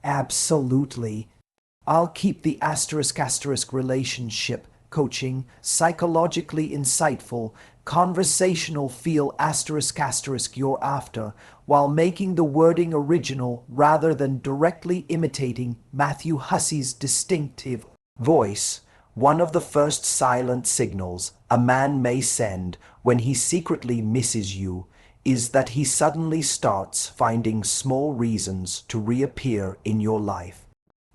Absolutely. I'll keep the relationship coaching psychologically insightful, conversational feel you're after, while making the wording original rather than directly imitating Matthew Hussey's distinctive voice. One of the first silent signals a man may send when he secretly misses you is that he suddenly starts finding small reasons to reappear in your life.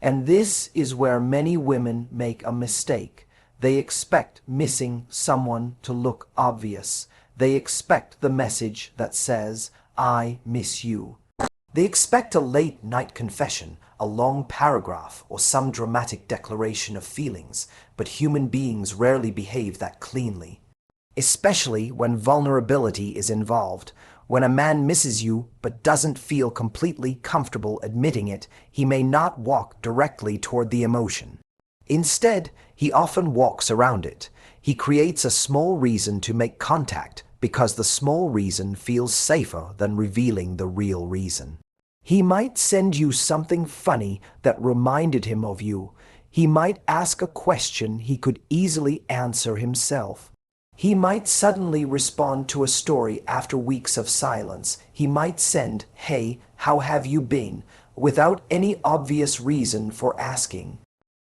And this is where many women make a mistake. They expect missing someone to look obvious. They expect the message that says, "I miss you." They expect a late-night confession, a long paragraph, or some dramatic declaration of feelings, but human beings rarely behave that cleanly. Especially when vulnerability is involved. When a man misses you but doesn't feel completely comfortable admitting it, he may not walk directly toward the emotion. Instead, he often walks around it. He creates a small reason to make contact because the small reason feels safer than revealing the real reason. He might send you something funny that reminded him of you. He might ask a question he could easily answer himself. He might suddenly respond to a story after weeks of silence. He might send, "Hey, how have you been?" without any obvious reason for asking.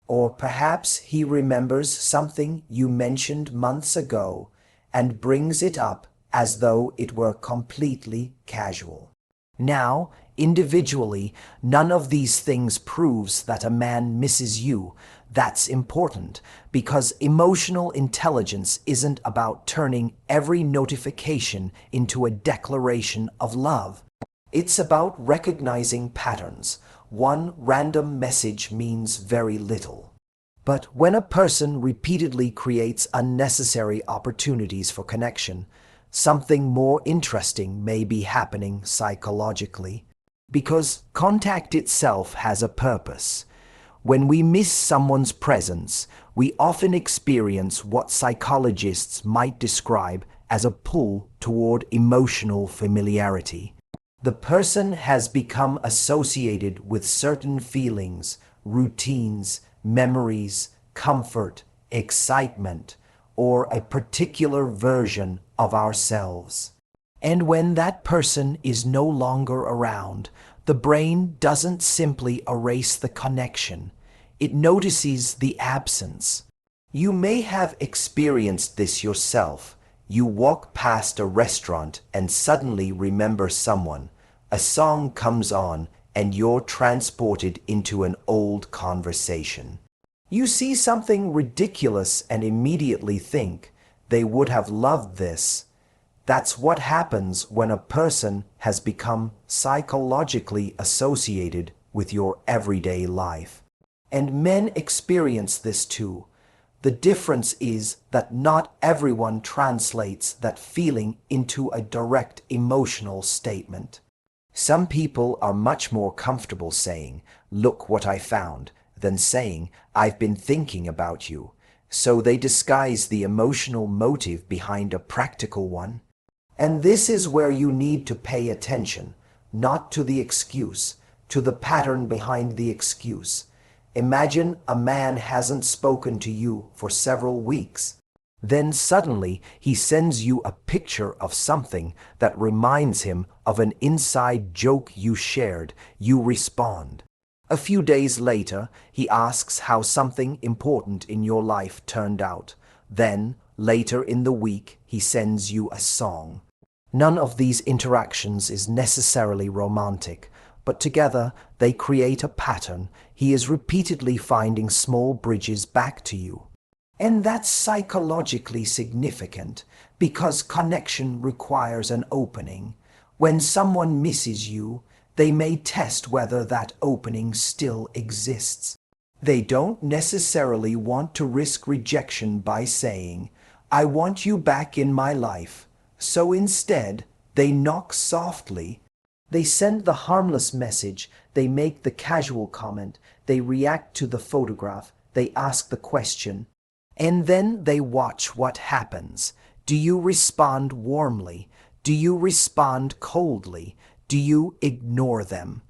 Or perhaps he remembers something you mentioned months ago and brings it up as though it were completely casual. Now, individually, none of these things proves that a man misses you. That's important because emotional intelligence isn't about turning every notification into a declaration of love. It's about recognizing patterns. One random message means very little. But when a person repeatedly creates unnecessary opportunities for connection, something more interesting may be happening psychologically. Because contact itself has a purpose. When we miss someone's presence, we often experience what psychologists might describe as a pull toward emotional familiarity. The person has become associated with certain feelings, routines, memories, comfort, excitement, or a particular version of ourselves. And when that person is no longer around, the brain doesn't simply erase the connection. It notices the absence. You may have experienced this yourself. You walk past a restaurant and suddenly remember someone. A song comes on and you're transported into an old conversation. You see something ridiculous and immediately think, "They would have loved this." That's what happens when a person has become psychologically associated with your everyday life. And men experience this too. The difference is that not everyone translates that feeling into a direct emotional statement. Some people are much more comfortable saying, "Look what I found," than saying, "I've been thinking about you." So they disguise the emotional motive behind a practical one. And this is where you need to pay attention, not to the excuse, to the pattern behind the excuse. Imagine a man hasn't spoken to you for several weeks. Then suddenly he sends you a picture of something that reminds him of an inside joke you shared. You respond. A few days later, he asks how something important in your life turned out. Then, later in the week, he sends you a song. None of these interactions is necessarily romantic, but together they create a pattern. He is repeatedly finding small bridges back to you. And that's psychologically significant because connection requires an opening. When someone misses you, they may test whether that opening still exists. They don't necessarily want to risk rejection by saying, "I want you back in my life." So instead, they knock softly. They send the harmless message, they make the casual comment, they react to the photograph, they ask the question, and then they watch what happens. Do you respond warmly? Do you respond coldly? Do you ignore them?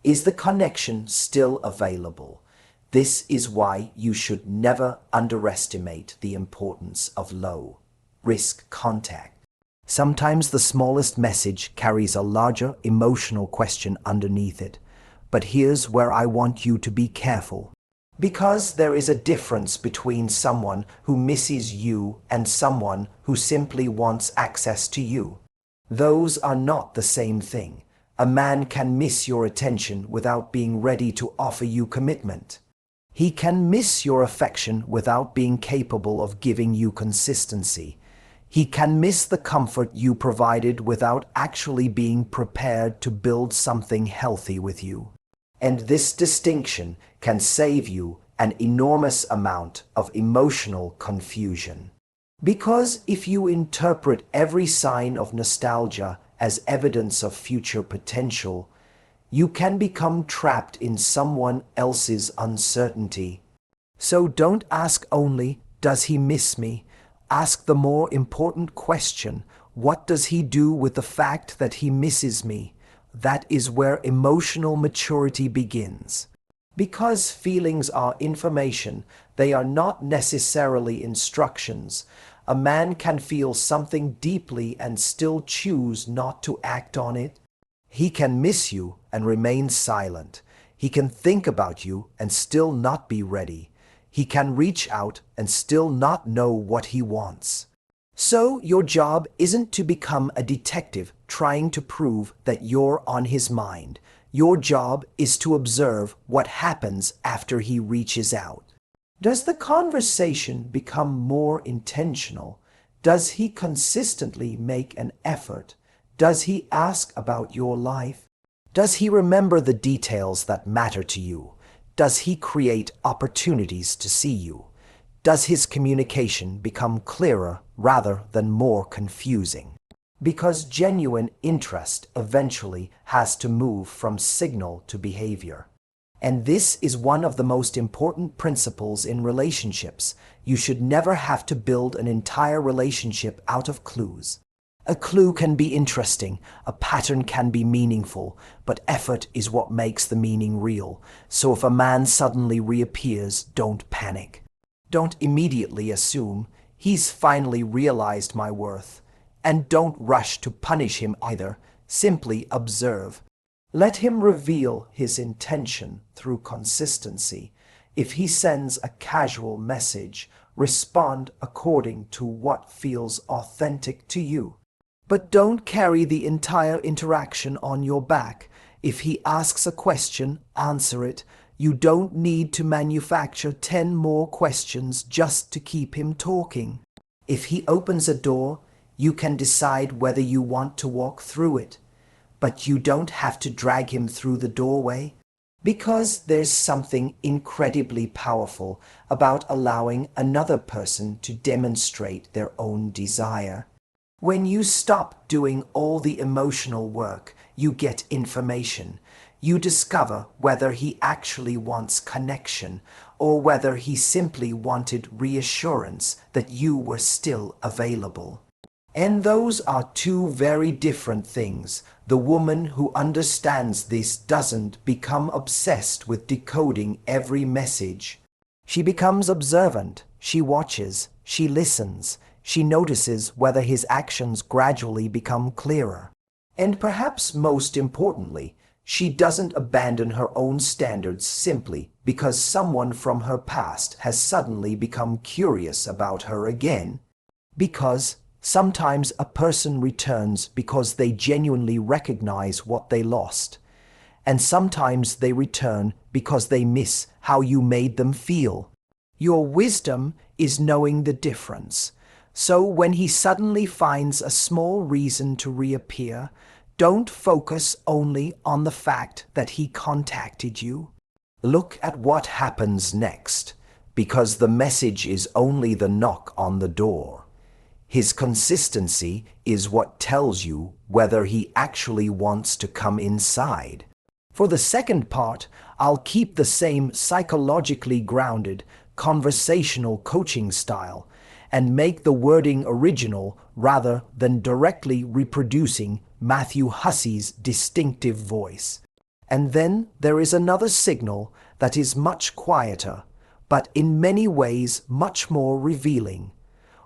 Is the connection still available? This is why you should never underestimate the importance of low-risk contact. Sometimes the smallest message carries a larger emotional question underneath it. But here's where I want you to be careful. Because there is a difference between someone who misses you and someone who simply wants access to you. Those are not the same thing. A man can miss your attention without being ready to offer you commitment. He can miss your affection without being capable of giving you consistency. He can miss the comfort you provided without actually being prepared to build something healthy with you. And this distinction can save you an enormous amount of emotional confusion. Because if you interpret every sign of nostalgia as evidence of future potential, you can become trapped in someone else's uncertainty. So don't ask only, "Does he miss me?" Ask the more important question, "What does he do with the fact that he misses me?" That is where emotional maturity begins. Because feelings are information, they are not necessarily instructions. A man can feel something deeply and still choose not to act on it. He can miss you and remain silent. He can think about you and still not be ready. He can reach out and still not know what he wants. So your job isn't to become a detective trying to prove that you're on his mind. Your job is to observe what happens after he reaches out. Does the conversation become more intentional? Does he consistently make an effort? Does he ask about your life? Does he remember the details that matter to you? Does he create opportunities to see you? Does his communication become clearer rather than more confusing? Because genuine interest eventually has to move from signal to behavior. And this is one of the most important principles in relationships. You should never have to build an entire relationship out of clues. A clue can be interesting, a pattern can be meaningful, but effort is what makes the meaning real. So if a man suddenly reappears, don't panic. Don't immediately assume, "He's finally realized my worth." And don't rush to punish him either. Simply observe. Let him reveal his intention through consistency. If he sends a casual message, respond according to what feels authentic to you. But don't carry the entire interaction on your back. If he asks a question, answer it. You don't need to manufacture 10 more questions just to keep him talking. If he opens a door, you can decide whether you want to walk through it. But you don't have to drag him through the doorway. Because there's something incredibly powerful about allowing another person to demonstrate their own desire. When you stop doing all the emotional work, you get information. You discover whether he actually wants connection or whether he simply wanted reassurance that you were still available. And those are two very different things. The woman who understands this doesn't become obsessed with decoding every message. She becomes observant. She watches. She listens. She notices whether his actions gradually become clearer. And perhaps most importantly, she doesn't abandon her own standards simply because someone from her past has suddenly become curious about her again. Because sometimes a person returns because they genuinely recognize what they lost. And sometimes they return because they miss how you made them feel. Your wisdom is knowing the difference. So when he suddenly finds a small reason to reappear, don't focus only on the fact that he contacted you. Look at what happens next, because the message is only the knock on the door. His consistency is what tells you whether he actually wants to come inside. For the second part, I'll keep the same psychologically grounded, conversational coaching style and make the wording original rather than directly reproducing Matthew Hussey's distinctive voice. And then there is another signal that is much quieter, but in many ways much more revealing.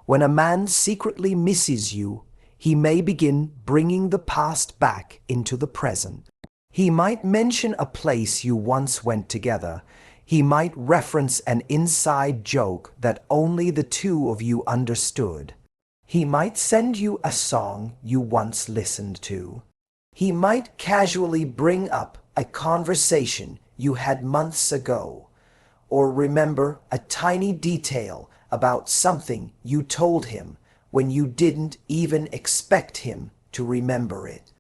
When a man secretly misses you, he may begin bringing the past back into the present. He might mention a place you once went together. He might reference an inside joke that only the two of you understood. He might send you a song you once listened to. He might casually bring up a conversation you had months ago, or remember a tiny detail about something you told him when you didn't even expect him to remember it.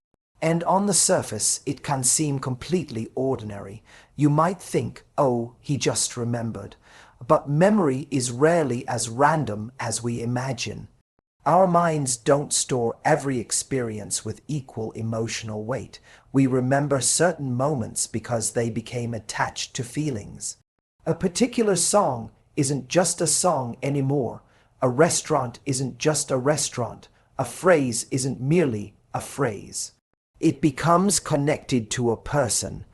And on the surface, it can seem completely ordinary. You might think, oh, he just remembered. But memory is rarely as random as we imagine. Our minds don't store every experience with equal emotional weight. We remember certain moments because they became attached to feelings. A particular song isn't just a song anymore. A restaurant isn't just a restaurant. A phrase isn't merely a phrase. It becomes connected to a person,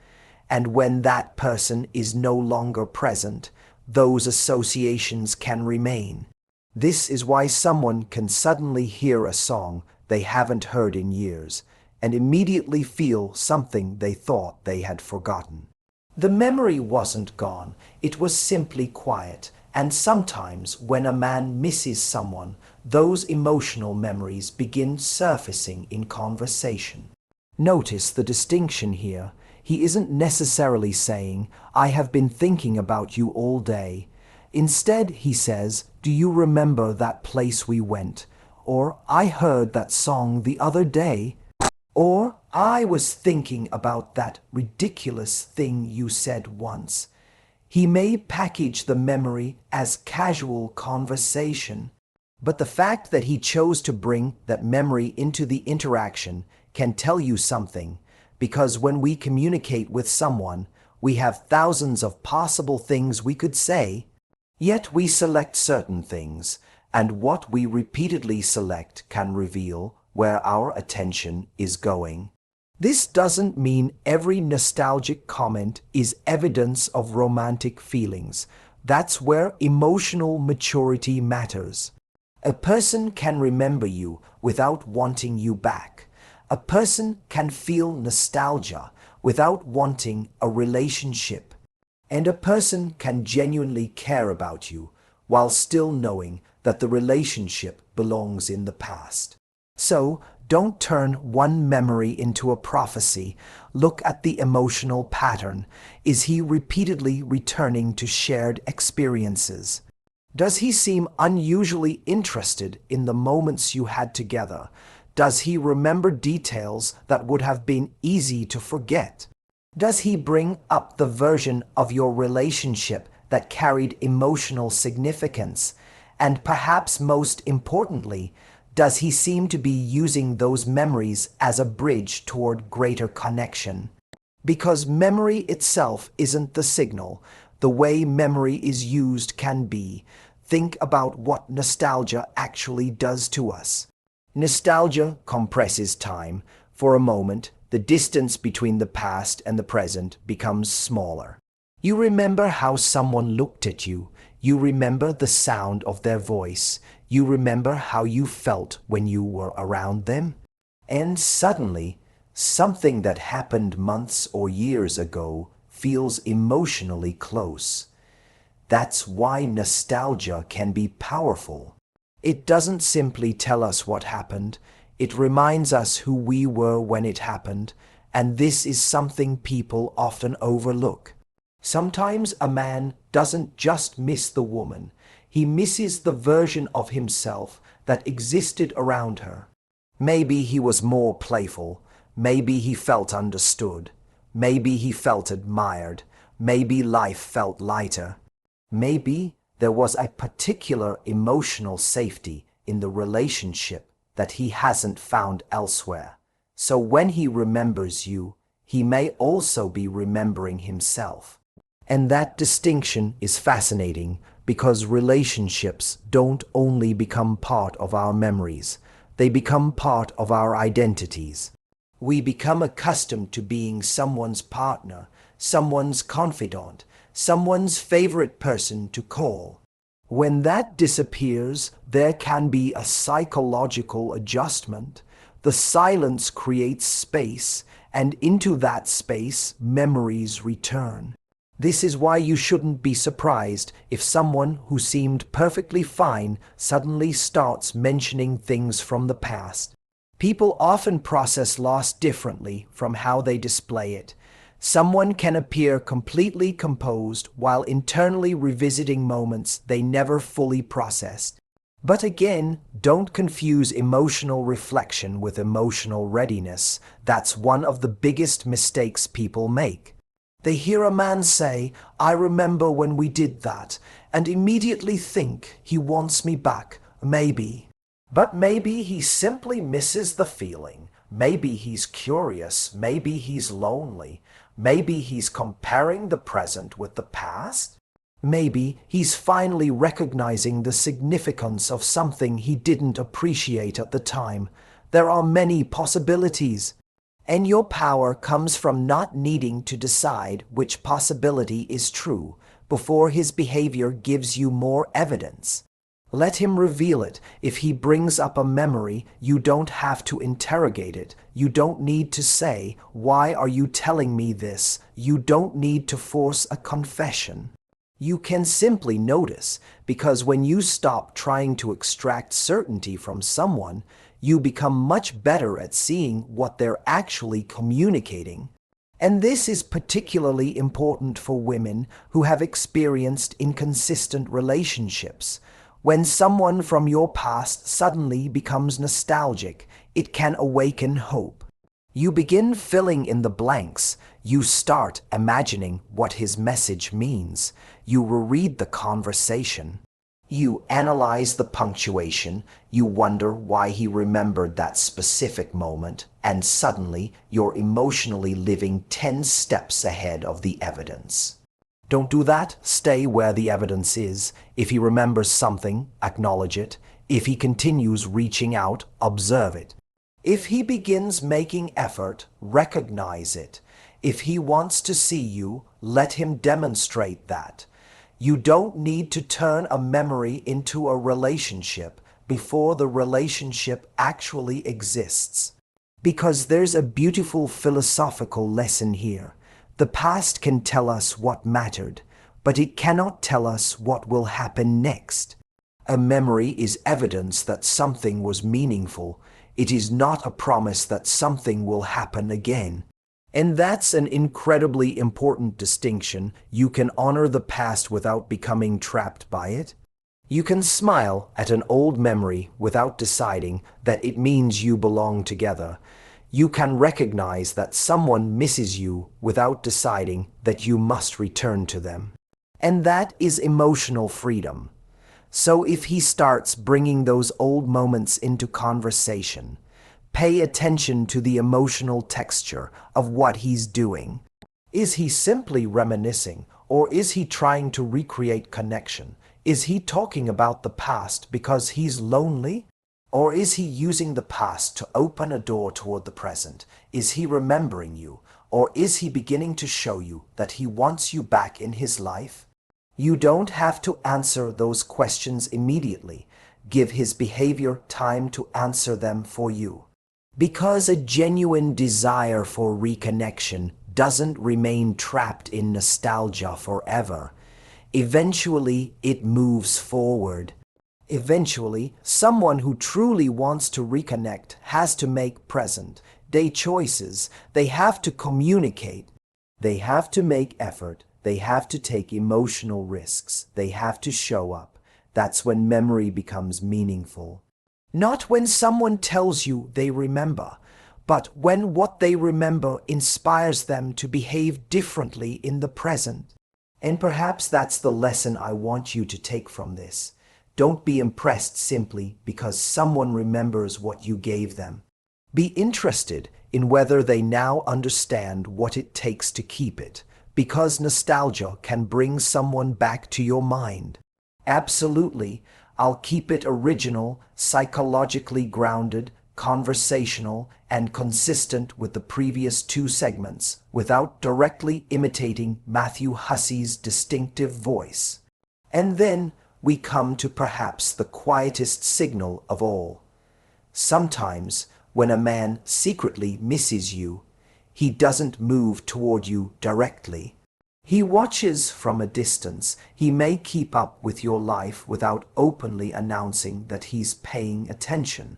and when that person is no longer present, those associations can remain. This is why someone can suddenly hear a song they haven't heard in years and immediately feel something they thought they had forgotten. The memory wasn't gone, it was simply quiet, and sometimes when a man misses someone, those emotional memories begin surfacing in conversation. Notice the distinction here. He isn't necessarily saying, "I have been thinking about you all day." Instead, he says, "Do you remember that place we went?" Or, "I heard that song the other day." Or, "I was thinking about that ridiculous thing you said once." He may package the memory as casual conversation, but the fact that he chose to bring that memory into the interaction can tell you something, because when we communicate with someone, we have thousands of possible things we could say, yet we select certain things, and what we repeatedly select can reveal where our attention is going. This doesn't mean every nostalgic comment is evidence of romantic feelings. That's where emotional maturity matters. A person can remember you without wanting you back. A person can feel nostalgia without wanting a relationship. And a person can genuinely care about you while still knowing that the relationship belongs in the past. So, don't turn one memory into a prophecy. Look at the emotional pattern. Is he repeatedly returning to shared experiences? Does he seem unusually interested in the moments you had together? Does he remember details that would have been easy to forget? Does he bring up the version of your relationship that carried emotional significance? And perhaps most importantly, does he seem to be using those memories as a bridge toward greater connection? Because memory itself isn't the signal, the way memory is used can be. Think about what nostalgia actually does to us. Nostalgia compresses time. For a moment, the distance between the past and the present becomes smaller. You remember how someone looked at you. You remember the sound of their voice. You remember how you felt when you were around them. And suddenly, something that happened months or years ago feels emotionally close. That's why nostalgia can be powerful. It doesn't simply tell us what happened. It reminds us who we were when it happened, and this is something people often overlook. Sometimes a man doesn't just miss the woman, he misses the version of himself that existed around her. Maybe he was more playful, maybe he felt understood, maybe he felt admired, maybe life felt lighter. Maybe there was a particular emotional safety in the relationship that he hasn't found elsewhere. So when he remembers you, he may also be remembering himself. And that distinction is fascinating because relationships don't only become part of our memories, they become part of our identities. We become accustomed to being someone's partner, someone's confidant, someone's favorite person to call. When that disappears, there can be a psychological adjustment. The silence creates space, and into that space, memories return. This is why you shouldn't be surprised if someone who seemed perfectly fine suddenly starts mentioning things from the past. People often process loss differently from how they display it. Someone can appear completely composed while internally revisiting moments they never fully processed. But again, don't confuse emotional reflection with emotional readiness. That's one of the biggest mistakes people make. They hear a man say, "I remember when we did that," and immediately think he wants me back, maybe. But maybe he simply misses the feeling. Maybe he's curious. Maybe he's lonely. Maybe he's comparing the present with the past. Maybe he's finally recognizing the significance of something he didn't appreciate at the time. There are many possibilities. And your power comes from not needing to decide which possibility is true before his behavior gives you more evidence. Let him reveal it. If he brings up a memory, you don't have to interrogate it. You don't need to say, "Why are you telling me this?" You don't need to force a confession. You can simply notice, because when you stop trying to extract certainty from someone, you become much better at seeing what they're actually communicating. And this is particularly important for women who have experienced inconsistent relationships. When someone from your past suddenly becomes nostalgic, it can awaken hope. You begin filling in the blanks. You start imagining what his message means. You reread the conversation. You analyze the punctuation. You wonder why he remembered that specific moment, and suddenly you're emotionally living 10 steps ahead of the evidence. Don't do that. Stay where the evidence is. If he remembers something, acknowledge it. If he continues reaching out, observe it. If he begins making effort, recognize it. If he wants to see you, let him demonstrate that. You don't need to turn a memory into a relationship before the relationship actually exists. Because there's a beautiful philosophical lesson here. The past can tell us what mattered, but it cannot tell us what will happen next. A memory is evidence that something was meaningful. It is not a promise that something will happen again. And that's an incredibly important distinction. You can honor the past without becoming trapped by it. You can smile at an old memory without deciding that it means you belong together. You can recognize that someone misses you without deciding that you must return to them. And that is emotional freedom. So if he starts bringing those old moments into conversation, pay attention to the emotional texture of what he's doing. Is he simply reminiscing, or is he trying to recreate connection? Is he talking about the past because he's lonely? Or is he using the past to open a door toward the present? Is he remembering you? Or is he beginning to show you that he wants you back in his life? You don't have to answer those questions immediately. Give his behavior time to answer them for you. Because a genuine desire for reconnection doesn't remain trapped in nostalgia forever. Eventually, it moves forward. Eventually, someone who truly wants to reconnect has to make present-day choices. They have to communicate. They have to make effort. They have to take emotional risks. They have to show up. That's when memory becomes meaningful. Not when someone tells you they remember, but when what they remember inspires them to behave differently in the present. And perhaps that's the lesson I want you to take from this. Don't be impressed simply because someone remembers what you gave them. Be interested in whether they now understand what it takes to keep it, because nostalgia can bring someone back to your mind. Absolutely. I'll keep it original, psychologically grounded, conversational, and consistent with the previous two segments, without directly imitating Matthew Hussey's distinctive voice. And then we come to perhaps the quietest signal of all. Sometimes, when a man secretly misses you, he doesn't move toward you directly. He watches from a distance. He may keep up with your life without openly announcing that he's paying attention.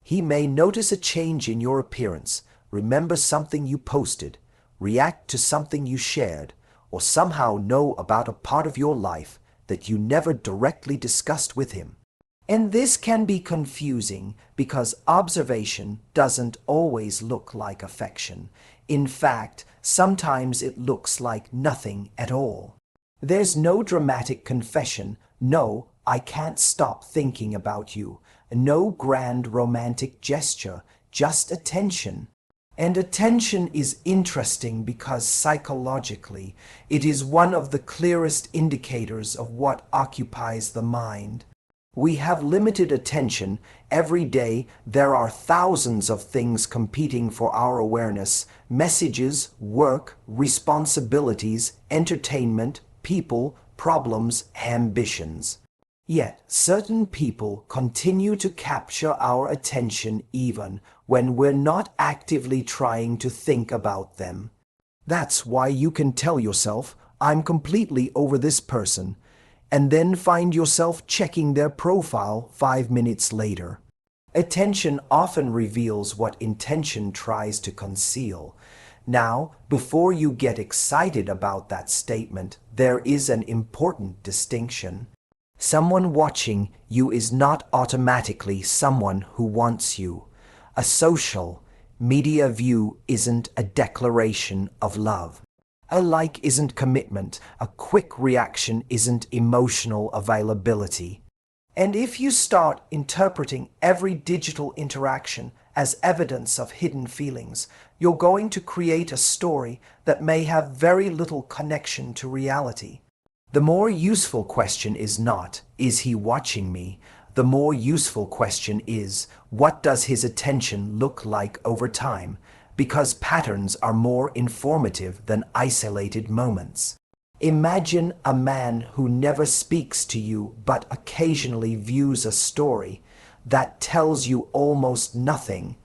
He may notice a change in your appearance, remember something you posted, react to something you shared, or somehow know about a part of your life that you never directly discussed with him. And this can be confusing because observation doesn't always look like affection. In fact, sometimes it looks like nothing at all. There's no dramatic confession, no, I can't stop thinking about you, no grand romantic gesture, just attention. And attention is interesting because psychologically, it is one of the clearest indicators of what occupies the mind. We have limited attention. Every day there are thousands of things competing for our awareness: messages, work, responsibilities, entertainment, people, problems, ambitions. Yet certain people continue to capture our attention even when we're not actively trying to think about them. That's why you can tell yourself, I'm completely over this person, and then find yourself checking their profile 5 minutes later. Attention often reveals what intention tries to conceal. Now, before you get excited about that statement, there is an important distinction. Someone watching you is not automatically someone who wants you. A social media view isn't a declaration of love. A like isn't commitment. A quick reaction isn't emotional availability. And if you start interpreting every digital interaction as evidence of hidden feelings, you're going to create a story that may have very little connection to reality. The more useful question is not, is he watching me? The more useful question is, what does his attention look like over time? Because patterns are more informative than isolated moments. Imagine a man who never speaks to you but occasionally views a story that tells you almost nothing.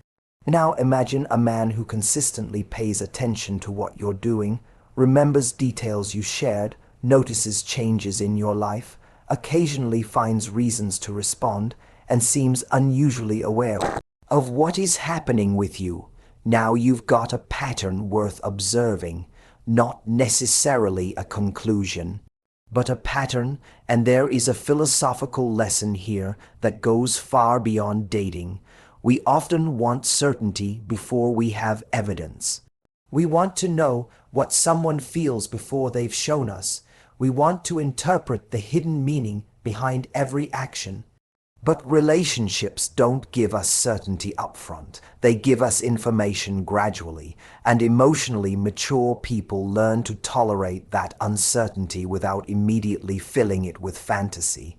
Now imagine a man who consistently pays attention to what you're doing, remembers details you shared, notices changes in your life, occasionally finds reasons to respond, and seems unusually aware of what is happening with you. Now you've got a pattern worth observing, not necessarily a conclusion, but a pattern, and there is a philosophical lesson here that goes far beyond dating. We often want certainty before we have evidence. We want to know what someone feels before they've shown us. We want to interpret the hidden meaning behind every action. But relationships don't give us certainty upfront. They give us information gradually, and emotionally mature people learn to tolerate that uncertainty without immediately filling it with fantasy.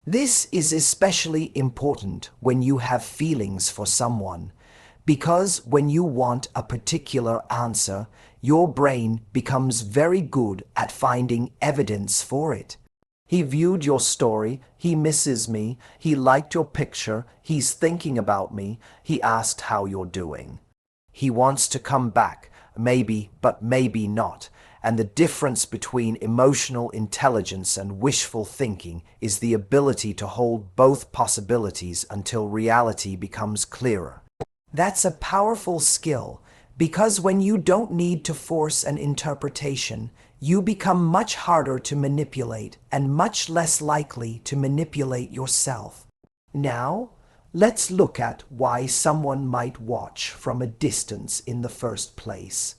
This is especially important when you have feelings for someone, because when you want a particular answer, your brain becomes very good at finding evidence for it. He viewed your story, he misses me, he liked your picture, he's thinking about me, he asked how you're doing. He wants to come back, maybe, but maybe not. And the difference between emotional intelligence and wishful thinking is the ability to hold both possibilities until reality becomes clearer. That's a powerful skill, because when you don't need to force an interpretation, you become much harder to manipulate and much less likely to manipulate yourself. Now, let's look at why someone might watch from a distance in the first place.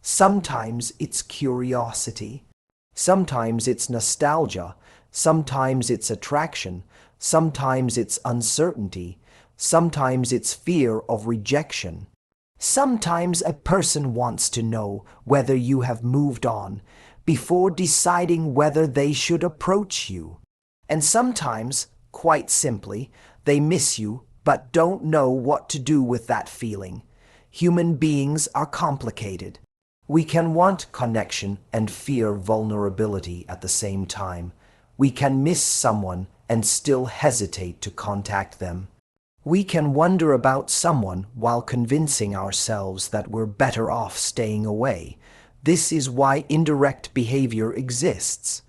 Sometimes it's curiosity. Sometimes it's nostalgia. Sometimes it's attraction. Sometimes it's uncertainty. Sometimes it's fear of rejection. Sometimes a person wants to know whether you have moved on before deciding whether they should approach you. And sometimes, quite simply, they miss you but don't know what to do with that feeling. Human beings are complicated. We can want connection and fear vulnerability at the same time. We can miss someone and still hesitate to contact them. We can wonder about someone while convincing ourselves that we're better off staying away. This is why indirect behavior exists.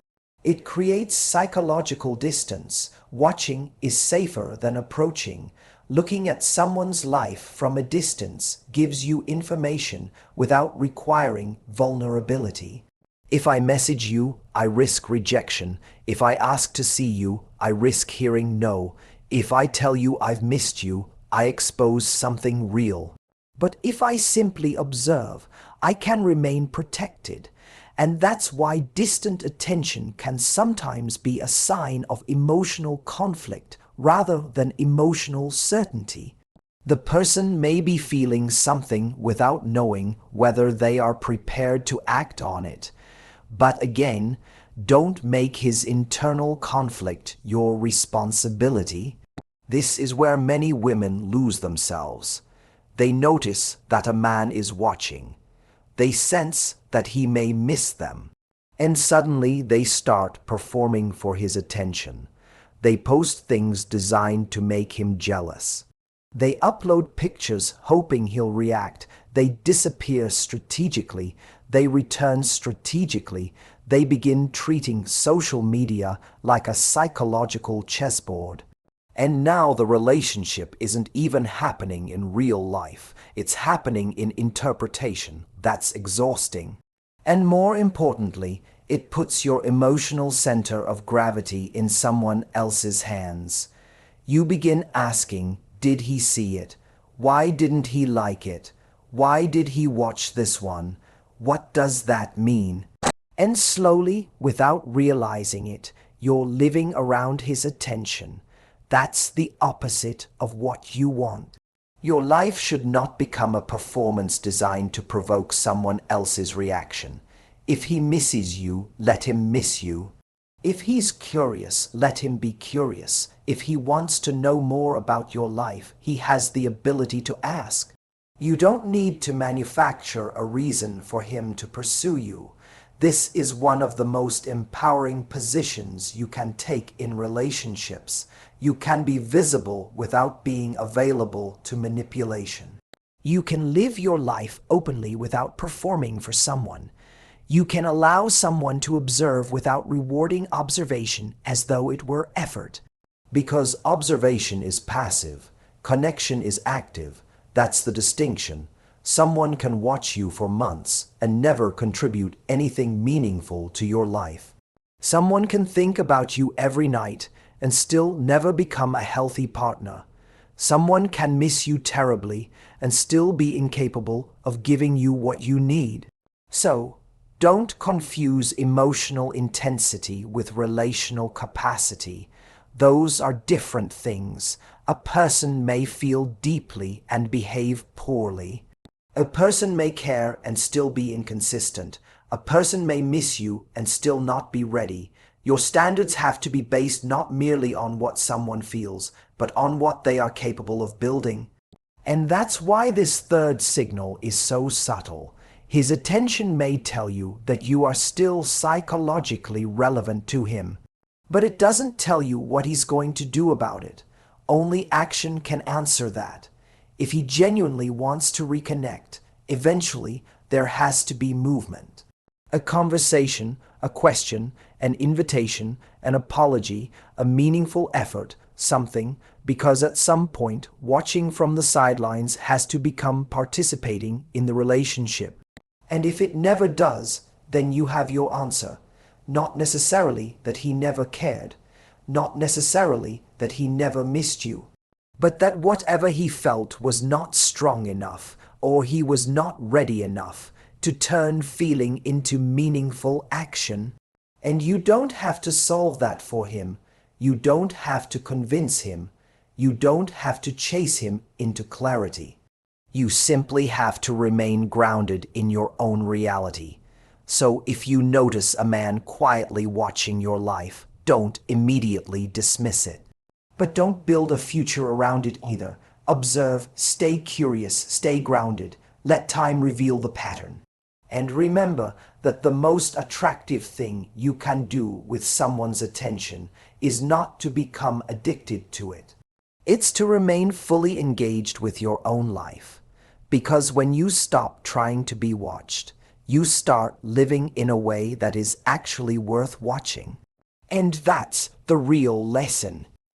It creates psychological distance. Watching is safer than approaching. Looking at someone's life from a distance gives you information without requiring vulnerability. If I message you, I risk rejection. If I ask to see you, I risk hearing no. If I tell you I've missed you, I expose something real. But if I simply observe, I can remain protected. And that's why distant attention can sometimes be a sign of emotional conflict rather than emotional certainty. The person may be feeling something without knowing whether they are prepared to act on it. But again, don't make his internal conflict your responsibility. This is where many women lose themselves. They notice that a man is watching. They sense that he may miss them. And suddenly they start performing for his attention. They post things designed to make him jealous. They upload pictures hoping he'll react. They disappear strategically. They return strategically. They begin treating social media like a psychological chessboard. And now the relationship isn't even happening in real life. It's happening in interpretation. That's exhausting. And more importantly, it puts your emotional center of gravity in someone else's hands. You begin asking, did he see it? Why didn't he like it? Why did he watch this one? What does that mean? And slowly, without realizing it, you're living around his attention. That's the opposite of what you want. Your life should not become a performance designed to provoke someone else's reaction. If he misses you, let him miss you. If he's curious, let him be curious. If he wants to know more about your life, he has the ability to ask. You don't need to manufacture a reason for him to pursue you. This is one of the most empowering positions you can take in relationships. You can be visible without being available to manipulation. You can live your life openly without performing for someone. You can allow someone to observe without rewarding observation as though it were effort. Because observation is passive, connection is active. That's the distinction. Someone can watch you for months and never contribute anything meaningful to your life. Someone can think about you every night and still never become a healthy partner. Someone can miss you terribly and still be incapable of giving you what you need. So, don't confuse emotional intensity with relational capacity. Those are different things. A person may feel deeply and behave poorly. A person may care and still be inconsistent. A person may miss you and still not be ready. Your standards have to be based not merely on what someone feels, but on what they are capable of building. And that's why this third signal is so subtle. His attention may tell you that you are still psychologically relevant to him, but it doesn't tell you what he's going to do about it. Only action can answer that. If he genuinely wants to reconnect, eventually there has to be movement. A conversation, a question, an invitation, an apology, a meaningful effort, something, because at some point, watching from the sidelines has to become participating in the relationship. And if it never does, then you have your answer. Not necessarily that he never cared, not necessarily that he never missed you, but that whatever he felt was not strong enough, or he was not ready enough to turn feeling into meaningful action. And you don't have to solve that for him. You don't have to convince him. You don't have to chase him into clarity. You simply have to remain grounded in your own reality. So if you notice a man quietly watching your life, don't immediately dismiss it. But don't build a future around it either. Observe, stay curious, stay grounded. Let time reveal the pattern. And remember that the most attractive thing you can do with someone's attention is not to become addicted to it. It's to remain fully engaged with your own life. Because when you stop trying to be watched, you start living in a way that is actually worth watching. And that's the real lesson.